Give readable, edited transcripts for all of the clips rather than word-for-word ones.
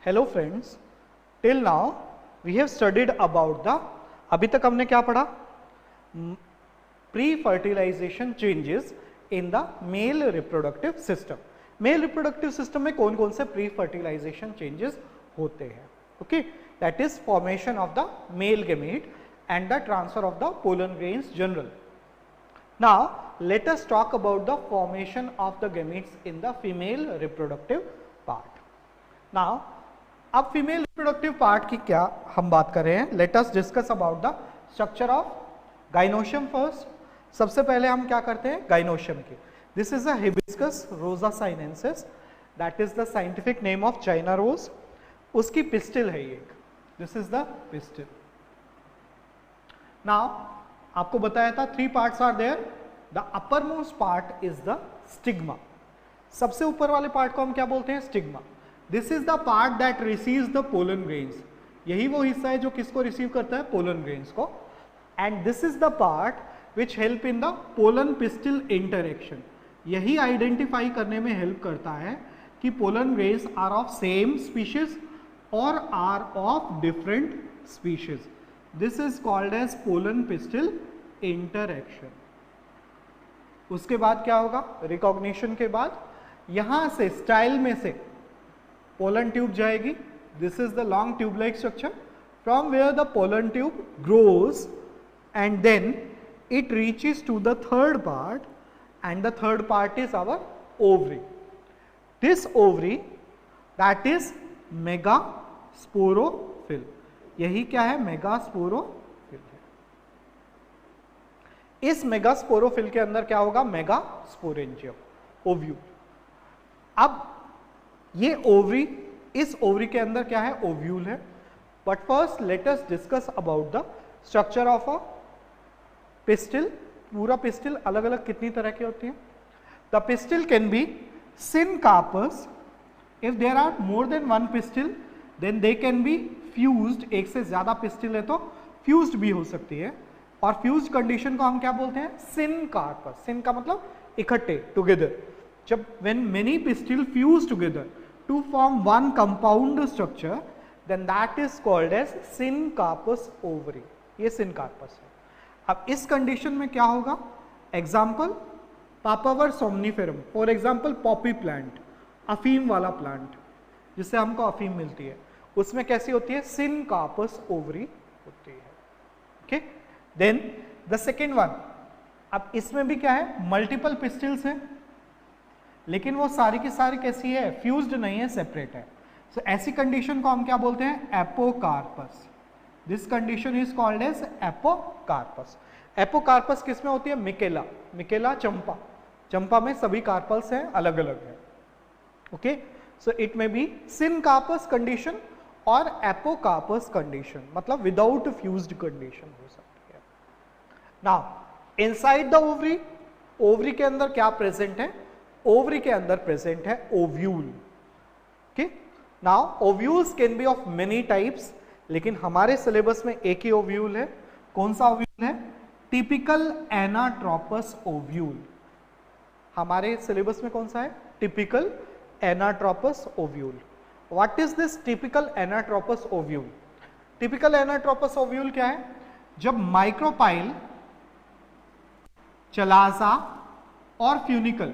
Hello friends, till now we have studied about the, अभी तक हमने क्या पढ़ा? Pre fertilization changes in the male reproductive system. Male reproductive system में कौन कौन से प्री फर्टिलाइजेशन चेंजेस होते हैं? Okay, that is formation of the male gamete and the transfer of the pollen grains general. Now let us talk about the formation of the gametes in the female reproductive part. Now अब female reproductive part की क्या हम बात कर रहे हैं? Let us discuss about the structure of gynoecium first. सबसे पहले हम क्या करते हैं गाइनोशियम की। This is a hibiscus rosa sinensis, that is the scientific name of China rose. उसकी पिस्टिल है ये, this is the pistil. Now आपको बताया था 3 parts are there. The upper most part is the stigma. सबसे ऊपर वाले पार्ट को हम क्या बोलते हैं? Stigma. This is the part that receives the pollen grains. यही वो हिस्सा है जो किसको रिसीव करता है? पोलन ग्रेन्स को। And this is the part which help in the pollen pistil interaction. यही आइडेंटिफाई करने में हेल्प करता है कि pollen grains are of same species और are of different species. This is called as pollen pistil interaction. उसके बाद क्या होगा? रिकॉग्निशन के बाद यहां से स्टाइल में से पोलन ट्यूब जाएगी। This is the long tube like structure from where the pollen tube grows and then it reaches to the third part and the third part is our ovary. This ovary that is megasporophyll. यही क्या है? Megasporophyll है। इस megasporophyll के अंदर क्या होगा? Megasporangium, ovule. अब ये ओवरी, इस ओवरी के अंदर क्या है? ओव्यूल है। But first let us discuss about the structure of a pistil. पूरा पिस्टिल अलग अलग कितनी तरह की होती है? The pistil can be syncarpous. If there are more than one pistil then they can be fused. एक से ज्यादा पिस्टिल है तो फ्यूज्ड भी हो सकती है, और फ्यूज्ड कंडीशन को हम क्या बोलते हैं? सिनकार्पस। सिन का मतलब इकट्ठे, टुगेदर। जब when many pistil fuse together to form one compound structure then that is called as syncarpous ovary. ये सिनकार्पस है। अब इस कंडीशन में क्या होगा? Example papaver somniferum, for example poppy plant, अफीम वाला प्लांट जिससे हमको अफीम मिलती है, उसमें कैसी होती है? सिनकार्पस ओवरी होती है। Okay, then the second one. अब इसमें भी क्या है? मल्टीपल पिस्टिल्स है, लेकिन वो सारी की सारी कैसी है? फ्यूज्ड नहीं है, सेपरेट है। सो ऐसी कंडीशन को हम क्या बोलते हैं? Apocarpous. This condition is called as apocarpous. Apocarpous किसमें होती है? मिकेला। मिकेला चंपा, चंपा में सभी कार्पल्स हैं, अलग अलग है। Okay, so it may be syncarpous condition और एपोकार्पस कंडीशन, मतलब विदाउट फ्यूज्ड कंडीशन हो सकती है। Now inside the ovary, ovary के अंदर क्या प्रेजेंट है? ओवरी के अंदर प्रेजेंट है ovule. Okay, now ovules can be of many types, लेकिन हमारे सिलेबस में एक ही ओव्यूल है। कौन सा ओव्यूल है? Typical anatropous ovule. हमारे सिलेबस में कौन सा है? Typical anatropous ovule. What is this typical anatropous ovule? Typical anatropous ovule क्या है? जब माइक्रोपाइल, चलाजा और फ्यूनिकल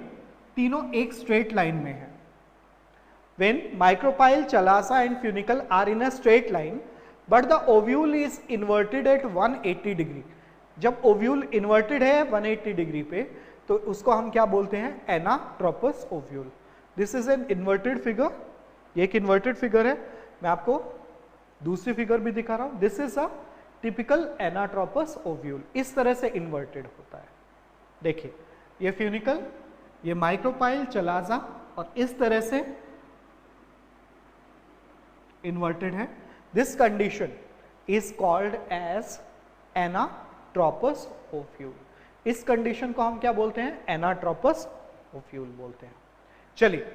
तीनों एक स्ट्रेट लाइन में है। When micropyle, chalaza and funicle are in a straight line, but the ovule is inverted at 180 degree. जब ovule inverted है 180 डिग्री पे, तो उसको हम क्या बोलते हैं? Anatropous ovule. This is an inverted figure. ये एक इन्वर्टेड फिगर है, मैं आपको दूसरी फिगर भी दिखा रहा हूं। This is a typical anatropous ovule. इस तरह से इन्वर्टेड होता है। देखिए, ये फ्यूनिकल, ये माइक्रोपाइल, चलाजा, और इस तरह से इन्वर्टेड है। This condition is called as anatropous ovule. इस कंडीशन को हम क्या बोलते हैं? एनाट्रोपस ओव्यूल बोलते हैं। चलिए,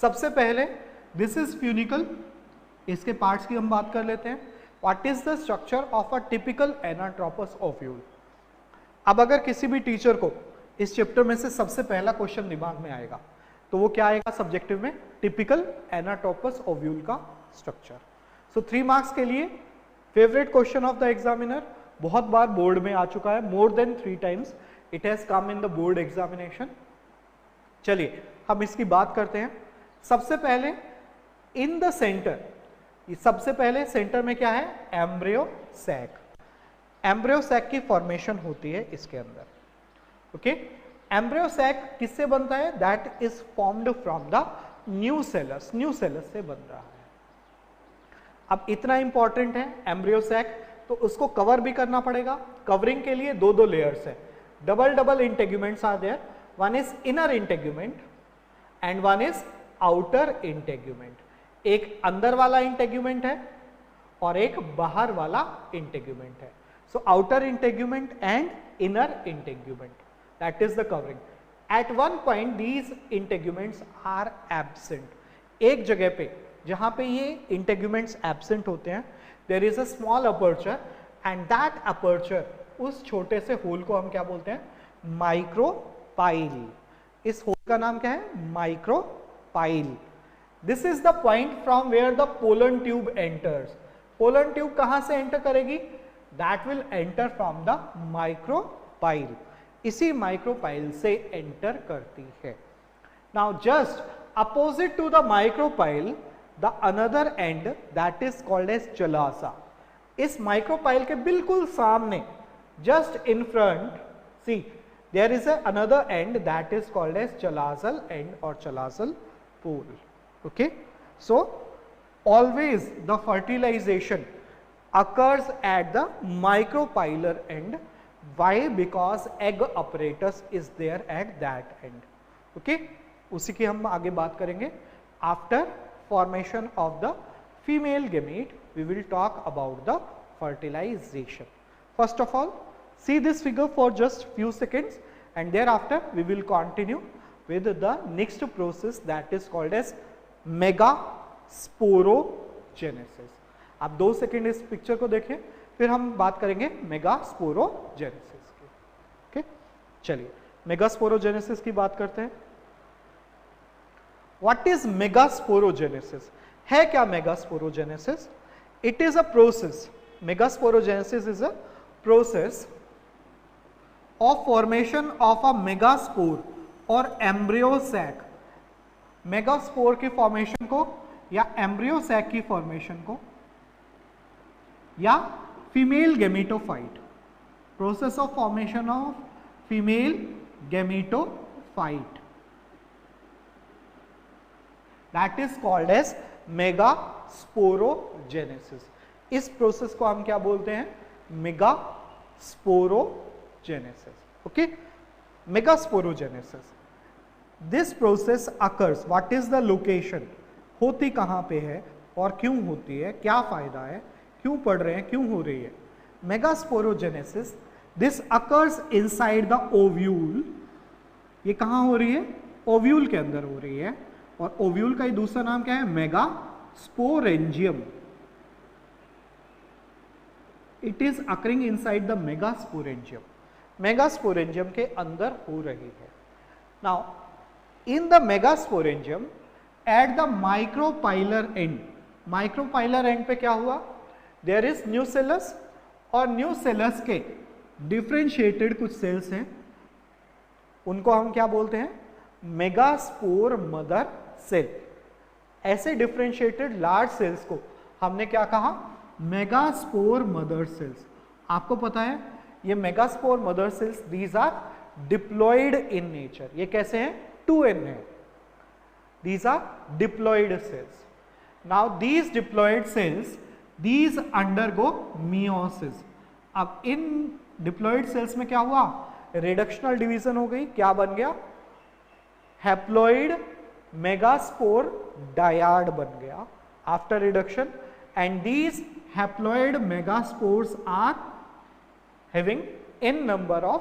सबसे पहले दिस इज फ्यूनिकल, इसके पार्ट्स की हम बात कर लेते हैं। What is the structure of a typical anatropous ovule? अब अगर किसी भी टीचर को इस चैप्टर में से सबसे पहला क्वेश्चन दिमाग में आएगा तो वो क्या आएगा सब्जेक्टिव में? टिपिकल एनाट्रोपस ओव्यूल का स्ट्रक्चर। सो 3 मार्क्स के लिए favourite question of the examiner, बहुत बार बोर्ड में आ चुका है, more than 3 times it has come in the board examination. चलिए हम इसकी बात करते हैं। सबसे पहले इन द सेंटर, सबसे पहले सेंटर में क्या है, एम्ब्रियो सैक। एम्ब्रियो सैक की फॉर्मेशन होती है इसके अंदर, ओके। एम्ब्रियो सैक किससे बनता है, that is formed from the nucellus, nucellus से बन रहा है। अब इतना इंपॉर्टेंट है एम्ब्रियो सैक, तो उसको कवर भी करना पड़ेगा। कवरिंग के लिए दो लेयर्स है, double integuments are there, one is inner integument and one is outer integument. एक अंदर वाला इंटेग्यूमेंट है और एक बाहर वाला इंटेग्यूमेंट है। So outer integument and inner integument, that is the covering. At one point these integuments are absent. एक जगह पे जहां पे ये इंटेग्यूमेंट्स एब्सेंट होते हैं, there is a small aperture and that aperture, उस छोटे से होल को हम क्या बोलते हैं, माइक्रोपाइल। इस होल का नाम क्या है, micropyle. This is the point from where the pollen tube enters. Pollen tube कहां से एंटर करेगी, that will enter from the micropyle, इसी माइक्रोपाइल से एंटर करती है। Now just opposite to the micropyle the another end that is called as chalaza. इस micropyle के बिल्कुल सामने, just in front, see there is another end that is called as chalazal end और chalazal pole, okay. So always the fertilization occurs at the micropylar end. Why? Because egg apparatus is there at that end, okay। उसी की हम आगे बात करेंगे। After formation of the female gamete we will talk about the fertilization. First of all, see this figure for just few seconds and thereafter we will continue with the next process that is called as mega sporogenesis. आप 2 second इस picture को देखें, फिर हम बात करेंगे mega sporogenesis की, okay. चलिए मेगा स्पोरोजेनेसिस की बात करते हैं। व्हाट इज मेगा स्पोरोजेनेसिस, है क्या mega sporogenesis? It is a process, mega sporogenesis is a process of formation of a megaspore और एम्ब्रियो सैक। मेगास्पोर की फॉर्मेशन को या एम्ब्रियो सैक की फॉर्मेशन को या female gametophyte, process of formation of female gametophyte, that is called as mega sporogenesis. इस process को हम क्या बोलते हैं, mega sporogenesis, okay. Mega sporogenesis, this process occurs, what is the location, होती कहां पे है और क्यों होती है, क्या फायदा है, क्यों पढ़ रहे हैं, क्यों हो रही है। Megasporogenesis, this occurs inside the ovule. ये कहां हो रही है, ओव्यूल के अंदर हो रही है, और ओव्यूल का ही दूसरा नाम क्या है, megasporangium. It is occurring inside the megasporangium, megasporangium के अंदर हो रही है। Now in the megasporangium at the micropylar and, micropylar and पे क्या हुआ, देयर इज न्यूसेलस, और न्यूसेलस के डिफरेंशिएटेड कुछ सेल्स हैं, उनको हम क्या बोलते हैं, मेगास्पोर मदर सेल। ऐसे डिफरेंशिएटेड लार्ज सेल्स को हमने क्या कहा, मेगास्पोर मदर सेल्स। आपको पता है ये megaspore mother cells, these are diploid in nature. ये कैसे हैं, 2n है, these are diploid cells. Now these diploid cells, these undergo meiosis. अब इन diploid cells में क्या हुआ, रिडक्शनल डिवीजन हो गई, क्या बन गया, हैप्लॉइड मेगास्पोर डायाड बन गया after reduction, and these haploid megaspores are having n number of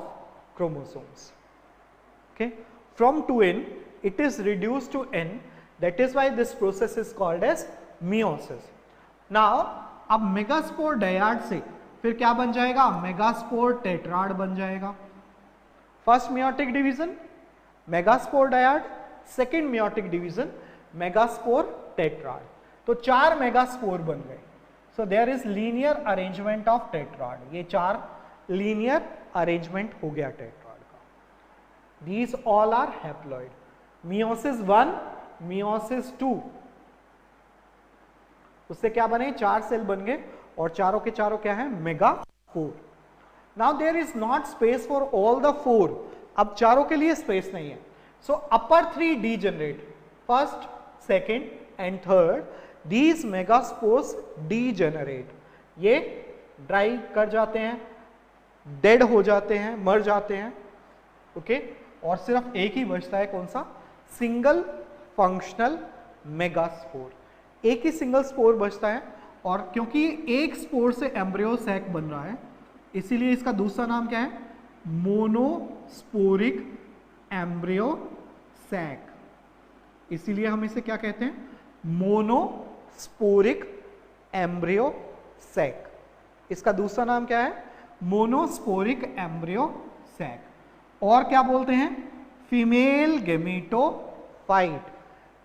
chromosomes, okay, from 2n it is reduced to n, that is why this process is called as meiosis. Now अब megaspore dyad से फिर क्या बन जाएगा, megaspore tetrad बन जाएगा। First meiotic division megaspore dyad, second meiotic division megaspore tetrad. तो 4 megaspore बन गए। So there is linear arrangement of tetrad, ये 4 लीनियर अरेंजमेंट हो गया टेट्राड का। These all are haploid. Meiosis 1, meiosis 2, उससे क्या बने, 4 सेल बन गए और चारों के चारों क्या है, megaspore. Now there is not space for all the 4, अब चारों के लिए स्पेस नहीं है। So upper 3 degenerate, first, second and third, these megaspores degenerate, ये ड्राई कर जाते हैं, डेड हो जाते हैं, मर जाते हैं, ओके। और सिर्फ एक ही बचता है, कौन सा, सिंगल फंक्शनल मेगास्पोर, एक ही सिंगल स्पोर बचता है। और क्योंकि एक स्पोर से एम्ब्रियो सैक बन रहा है, इसीलिए इसका दूसरा नाम क्या है, मोनोस्पोरिक एम्ब्रियो सैक, इसीलिए हम इसे क्या कहते हैं, मोनोस्पोरिक एम्ब्रियो सैक। इसका दूसरा नाम क्या है, मोनोस्पोरिक एम्ब्रियो सैक। और क्या बोलते हैं, फीमेल गेमेटोफाइट,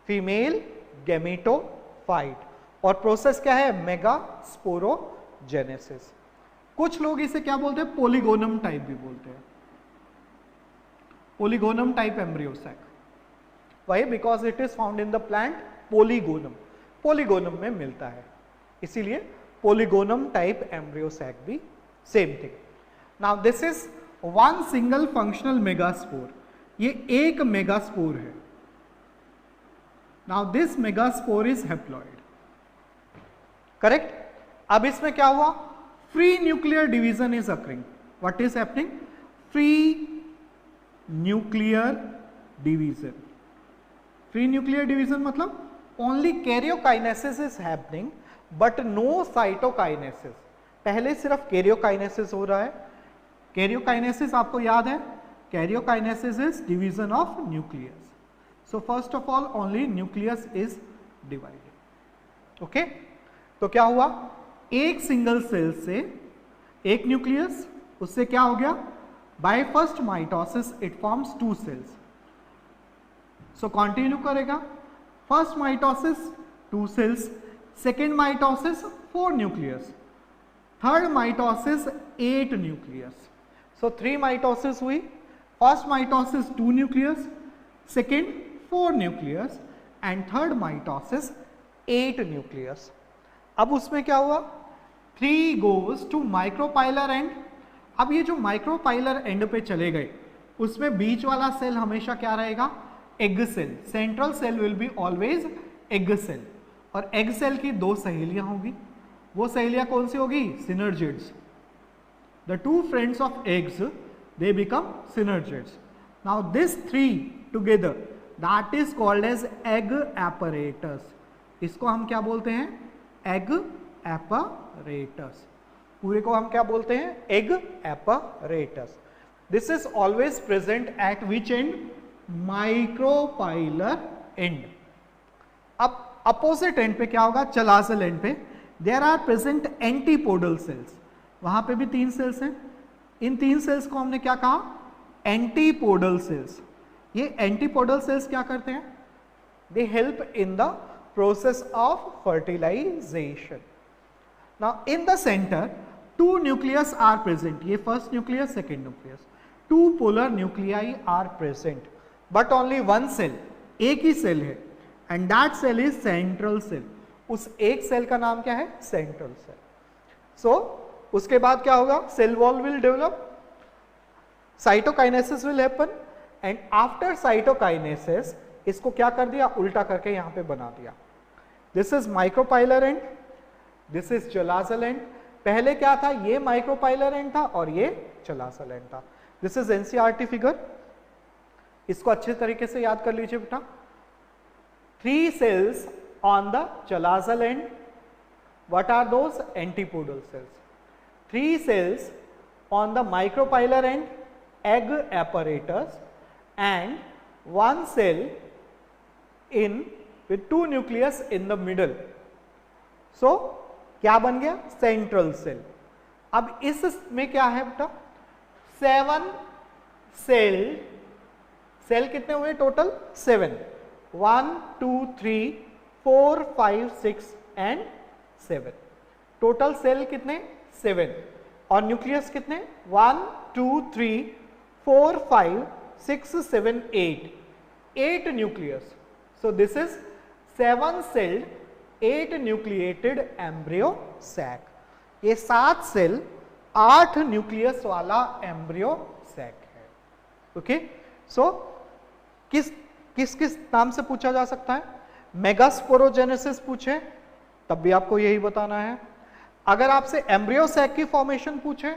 फीमेल गेमेटोफाइट। और प्रोसेस क्या है, मेगास्पोरोजेनेसिस। कुछ लोग इसे क्या बोलते हैं, पोलिगोनम टाइप भी बोलते हैं, polygonum type embryo sac. Why, because it is found in the plant polygonum, polygonum में मिलता है, इसीलिए पोलिगोनम टाइप एम्ब्रियो सैक भी same thing. Now this is one single functional megaspore, ये एक मेगास्पोर है। Now this megaspore is haploid, correct. अब इसमें क्या हुआ, free nuclear division is occurring. What is happening, free nuclear division. Free nuclear division मतलब only karyokinesis is happening but no cytokinesis. पहले सिर्फ कैरियोकाइनेसिस हो रहा है। कैरियोकाइनेसिस आपको याद है, karyokinesis is division of nucleus. So first of all only nucleus is divided, okay. तो क्या हुआ, एक सिंगल सेल से एक न्यूक्लियस, उससे क्या हो गया, by first mitosis it forms 2 cells. So continue करेगा, first mitosis 2 cells, second mitosis 4 nucleus, third mitosis 8 nucleus. So 3 mitosis हुई, first mitosis 2 nucleus, second 4 nucleus and third mitosis 8 nucleus. अब उसमें क्या हुआ, 3 गोज टू माइक्रोपाइलर एंड। अब ये जो micropylar and पे चले गए, उसमें बीच वाला सेल हमेशा क्या रहेगा, egg cell. Central cell will be always egg cell. और एग सेल की 2 सहेलियां होंगी, वो सहेलियां कौन सी होगी, synergids. The 2 friends of eggs they become synergids. Now this 3 together that is called as egg apparatus. इसको हम क्या बोलते हैं, एग एपरेटस। पूरे को हम क्या बोलते हैं, egg apparatus. This is always present at which end, micropylar end. अब अपोजिट एंड पे क्या होगा, चलासल एंड पे there are present antipodal cells. वहां पे भी 3 सेल्स हैं। इन 3 सेल्स को हमने क्या कहा, एंटीपोडल सेल्स। ये एंटीपोडल सेल्स क्या करते हैं, they help in the process of fertilisation. Now in the centre 2 nucleus are present. ये first nucleus, second nucleus, 2 polar nuclei are present but only 1 cell, एक ही सेल है, and that cell is central cell. उस एक cell का नाम क्या है, सेंट्रल सेल। सो उसके बाद क्या होगा, cell wall will develop, cytokinesis will happen and after cytokinesis इसको क्या कर दिया, उल्टा करके यहां पे बना दिया। This is micropylar end, this is chalazal end. पहले क्या था, ये माइक्रोपाइलर एंड था और ये चलासल एंड था। दिस इज एनसीईआरटी फिगर, इसको अच्छे तरीके से याद कर लीजिए बेटा। 3 cells on the chalazel end. What are those? Antipodal cells. 3 cells on the micropylar end, egg apparatus, and 1 cell in with 2 nucleus in the middle. So क्या बन गया, सेंट्रल सेल। अब इसमें क्या है बेटा, 7 सेल, सेल कितने हुए टोटल, 7, 1 2 3 4, 5, 6 एंड 7। टोटल सेल कितने? 7। और न्यूक्लियस कितने? 1, 2, 3, 4, 5, 6, 7, 8 nucleus. So this is 7 celled 8 nucleated embryo sac. ये 7 सेल 8 न्यूक्लियस वाला एम्ब्रियो सैक है। ओके, सो किस किस नाम से पूछा जा सकता है? मेगास्पोरोजेनेसिस पूछे तब भी आपको यही बताना है। अगर आपसे एम्ब्रियो सैक की फॉर्मेशन पूछे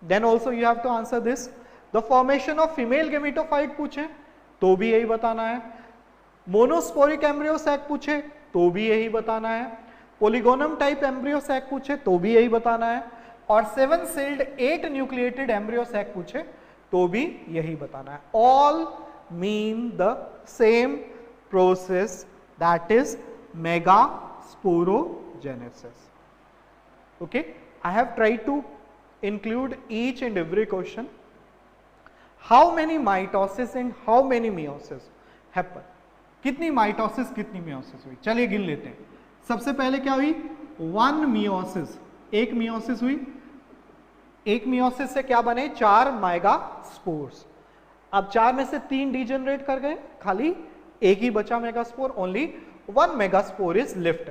then also you have to answer this. The formation of female gametophyte पूछे तो भी यही बताना है। मोनोस्पोरिक एम्ब्रियो सैक पूछे तो भी यही बताना है। पोलिगोनम टाइप एम्ब्रियो सैक पूछे तो भी यही बताना है। और 7 सेल्ड 8 न्यूक्लिएटेड एम्ब्रियो सैक पूछे तो भी यही बताना है। All mean the same process, that is megasporogenesis. Okay, I have tried to include each and every question. How many mitosis and how many meiosis happen? कितनी माइटोसिस कितनी meiosis हुई? चलिए गिन लेते हैं। सबसे पहले क्या हुई? 1 मियोसिस, एक मियोसिस हुई। एक मियोसिस से क्या बने? 4 मेगास्पोर्स। अब 4 में से 3 डिजेनरेट कर गए, खाली एक ही बचा megaspore. Only 1 megaspore is left.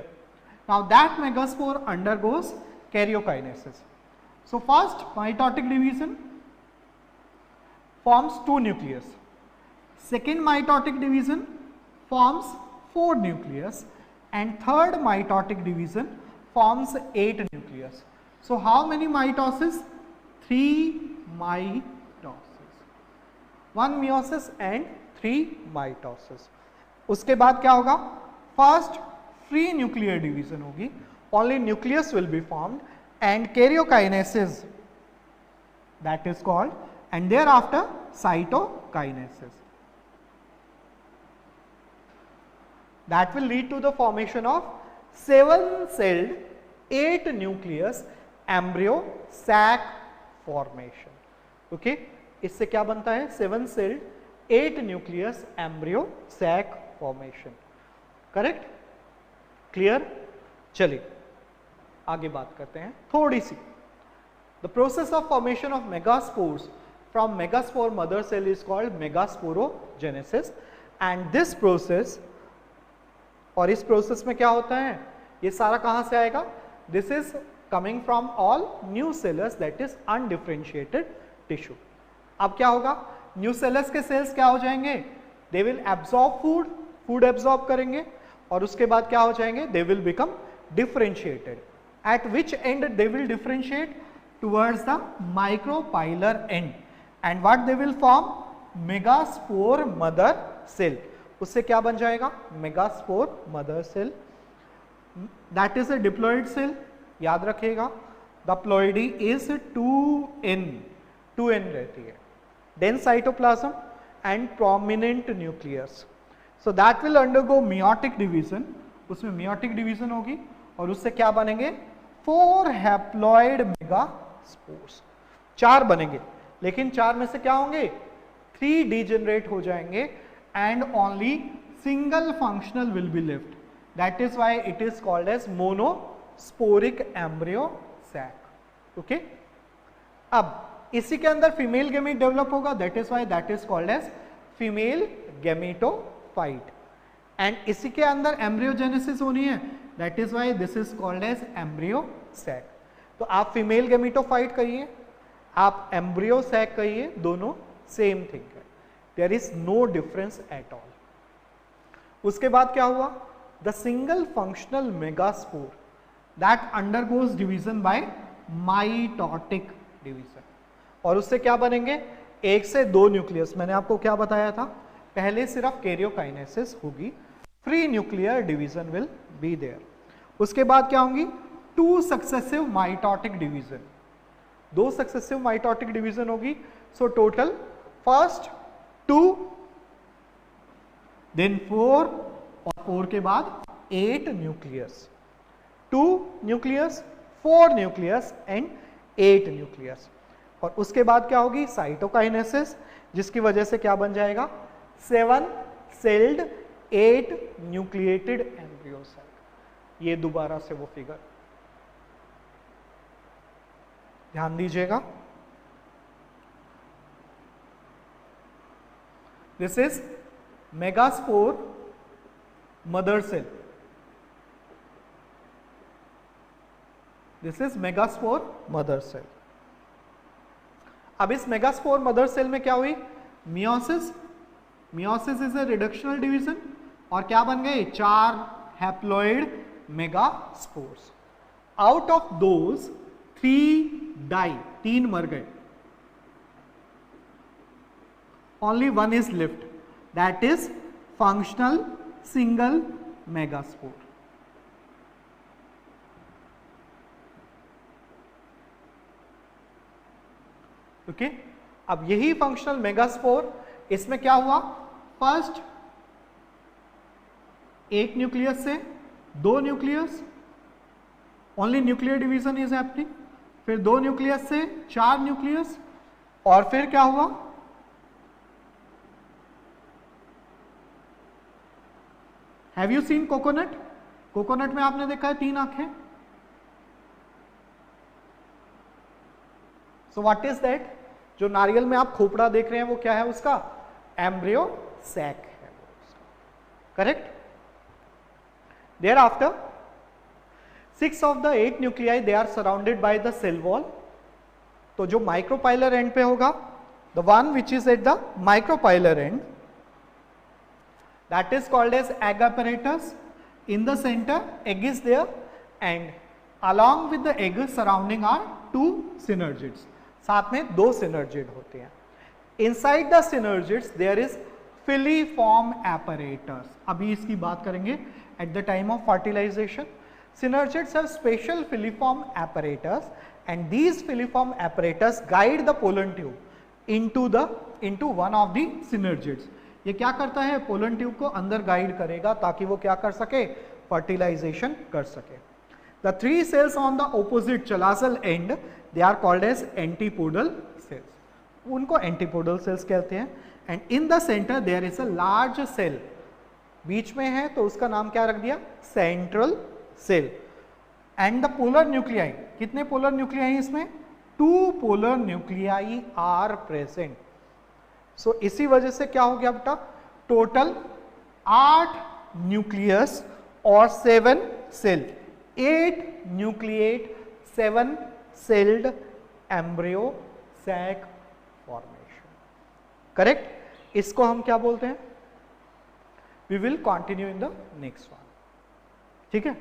Now that megaspore undergoes karyokinesis. So first mitotic division forms 2 nucleus. Second mitotic division forms 4 nucleus, and third mitotic division forms 8 nucleus. So how many mitoses? 3 mitosis. 1 meiosis and 3 mitosis. उसके बाद क्या होगा? First free nuclear division होगी, only nucleus will be formed and karyokinesis that is called, and there after cytokinesis that will lead to the formation of 7 celled 8 nucleus embryo sac formation. Okay, इससे क्या बनता है? 7 celled 8 nucleus embryo sac formation. Correct? Clear? चलिए आगे बात करते हैं थोड़ी सी। The process of formation of megaspores from megaspore mother cell is called megasporogenesis, and this process, और इस प्रोसेस में क्या होता है? ये सारा कहां से आएगा? This is coming from all new sellers, that is undifferentiated tissue. अब क्या होगा? न्यू सेलर्स के सेल्स क्या हो जाएंगे? They will absorb food absorb करेंगे, और उसके बाद क्या हो जाएंगे? They will become differentiated. At which end they will differentiate? Towards the micropylar end, and what they will form? Megaspore mother cell. उससे क्या बन जाएगा? Megaspore mother cell, that is a diploid cell. याद रखिएगा, द प्लॉइडी इज 2n रहती है, dense cytoplasm and prominent nucleus. So that will undergo meiotic division. उसमें meiotic division होगी और उससे क्या बनेंगे? 4 haploid megaspores। 4 बनेंगे, लेकिन 4 में से क्या होंगे? 3 degenerate हो जाएंगे and only single functional will be left. That is why it is called as monosporic embryo sac. Okay? अब इसी के अंदर फीमेल गैमेट डेवलप होगा, that is why that is called as female gametophyte, and इसी के अंदर embryogenesis होनी है, that is why this is called as embryo sac. तो आप फीमेल गैमेटोफाइट कहिए, आप एम्ब्रियो सैक कहिए, दोनों सेम थिंग है, there is no difference at all. उसके बाद क्या हुआ? The single functional megaspore that undergoes division by mitotic division, और उससे क्या बनेंगे? 1 से 2 न्यूक्लियस। मैंने आपको क्या बताया था? पहले सिर्फ कैरियोकाइनेसिस होगी, free nuclear division will be there. उसके बाद क्या होंगी? 2 successive mitotic division, 2 successive mitotic division होगी। सो टोटल फर्स्ट 2, देन 4, और 4 के बाद 8 nucleus, 2 nucleus, 4 nucleus and 8 nucleus. और उसके बाद क्या होगी? साइटोकाइनेसिस, जिसकी वजह से क्या बन जाएगा? 7 सेल्ड 8 न्यूक्लिएटेड एम्ब्रियो सेल। ये दोबारा से वो फिगर ध्यान दीजिएगा। This is megaspore mother cell. This is megaspore mother cell. अब इस मेगास्पोर मदर सेल में क्या हुई? Meiosis. Meiosis is a reductional division और क्या बन गए? 4 haploid megaspores. Out of those 3 die, 3 मर गए। Only 1 is left, that is functional single megaspore. Okay, अब यही फंक्शनल मेगास्पोर, इसमें क्या हुआ? फर्स्ट एक न्यूक्लियस से 2 nucleus, only nuclear division is happening. फिर 2 न्यूक्लियस से 4 न्यूक्लियस, और फिर क्या हुआ? Have you seen coconut? Coconut में आपने देखा है 3 आंखें। So what is that? जो नारियल में आप खोपड़ा देख रहे हैं वो क्या है? उसका एम्ब्रियो सैक है, correct. There after 6 of the 8 nuclei they are surrounded by the cell wall। तो जो माइक्रोपाइलर एंड पे होगा, the one which is at the micropylar end, that is called as egg apparatus। in the center egg is there and along with the egg surrounding are 2 synergids। साथ में 2 synergid होते हैं। inside the synergids there is filiform apparatus। अभी इसकी बात करेंगे at the time of fertilization। Synergids have special filiform apparatus and these filiform apparatus guide the pollen tube into one of the synergids। ये क्या करता है? पोलन ट्यूब को अंदर गाइड करेगा ताकि वो क्या कर सके? फर्टिलाइजेशन कर सके। The 3 cells on the opposite chalazal end they are called as antipodal cells। उनको antipodal cells कहते हैं। and in the center there is a large cell। बीच में है तो उसका नाम क्या रख दिया? Central cell. And the polar nuclei, कितने पोलर न्यूक्लियाई इसमें? 2 polar nuclei are present. So इसी वजह से क्या हो गया बेटा? टोटल 8 न्यूक्लियस और 7 cell, 8 nucleate 7 celled embryo sac formation, correct. इसको हम क्या बोलते हैं? We will continue in the next one, ठीक है।